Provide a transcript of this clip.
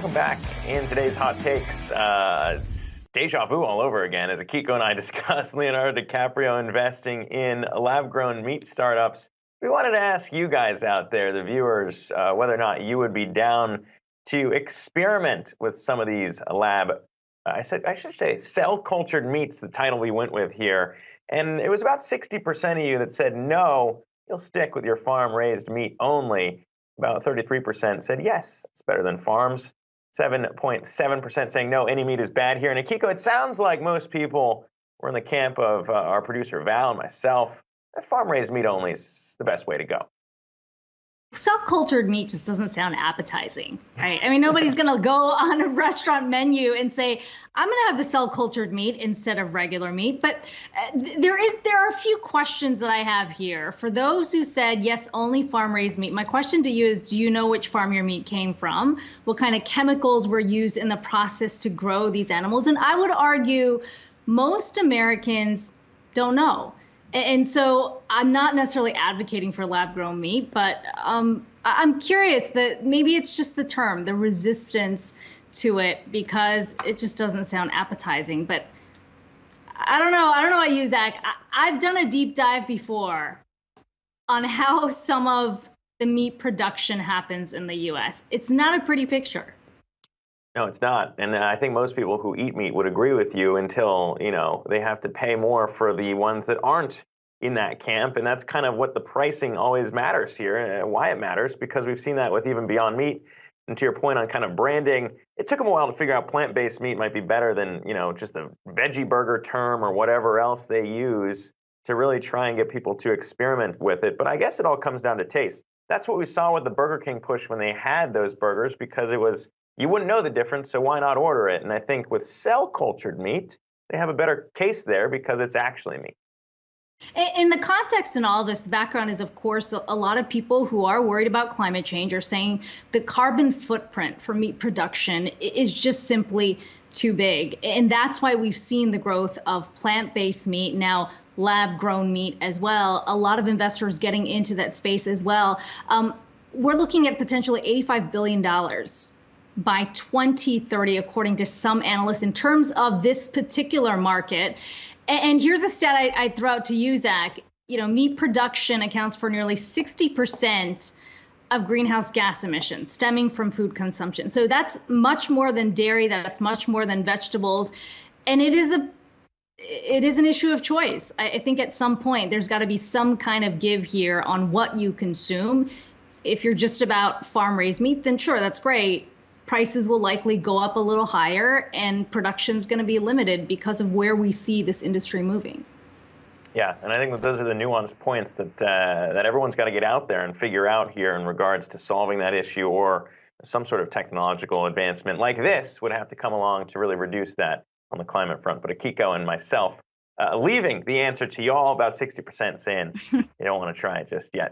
Welcome back. In today's Hot Takes, it's deja vu all over again as Akiko and I discuss Leonardo DiCaprio investing in lab-grown meat startups. We wanted to ask you guys out there, the viewers, whether or not you would be down to experiment with some of these I should say cell-cultured meats, the title we went with here. And it was about 60% of you that said no, you'll stick with your farm-raised meat only. About 33% said yes, it's better than farms. 7.7% saying no, any meat is bad here. And Akiko, it sounds like most people were in the camp of our producer Val and myself. That farm-raised meat only is the best way to go. Self-cultured meat just doesn't sound appetizing, right? I mean, nobody's going to go on a restaurant menu and say, I'm going to have the cell-cultured meat instead of regular meat. But there are a few questions that I have here. For those who said, yes, only farm-raised meat, my question to you is, do you know which farm your meat came from? What kind of chemicals were used in the process to grow these animals? And I would argue most Americans don't know. And so I'm not necessarily advocating for lab-grown meat, but I'm curious that maybe it's just the term, the resistance to it, because it just doesn't sound appetizing. But I don't know about you, Zach. I've done a deep dive before on how some of the meat production happens in the U.S. It's not a pretty picture. No, it's not. And I think most people who eat meat would agree with you until, they have to pay more for the ones that aren't in that camp. And that's kind of what the pricing always matters here, why it matters, because we've seen that with even Beyond Meat. And to your point on kind of branding, it took them a while to figure out plant-based meat might be better than, just a veggie burger term or whatever else they use to really try and get people to experiment with it. But I guess it all comes down to taste. That's what we saw with the Burger King push when they had those burgers, because it was, you wouldn't know the difference, so why not order it? And I think with cell-cultured meat, they have a better case there because it's actually meat. In the context in all this, the background is, of course, a lot of people who are worried about climate change are saying the carbon footprint for meat production is just simply too big. And that's why we've seen the growth of plant-based meat, now lab-grown meat as well. A lot of investors getting into that space as well. We're looking at potentially $85 billion by 2030, according to some analysts, in terms of this particular market. And here's a stat I'd throw out to you, Zach. Meat production accounts for nearly 60% of greenhouse gas emissions stemming from food consumption. So that's much more than dairy. That's much more than vegetables. And it is an issue of choice. I think at some point there's got to be some kind of give here on what you consume. If you're just about farm-raised meat, then sure, that's great. Prices will likely go up a little higher, and production's going to be limited because of where we see this industry moving. Yeah, and I think that those are the nuanced points that everyone's got to get out there and figure out here in regards to solving that issue, or some sort of technological advancement like this would have to come along to really reduce that on the climate front. But Akiko and myself leaving the answer to y'all, about 60% saying you don't want to try it just yet.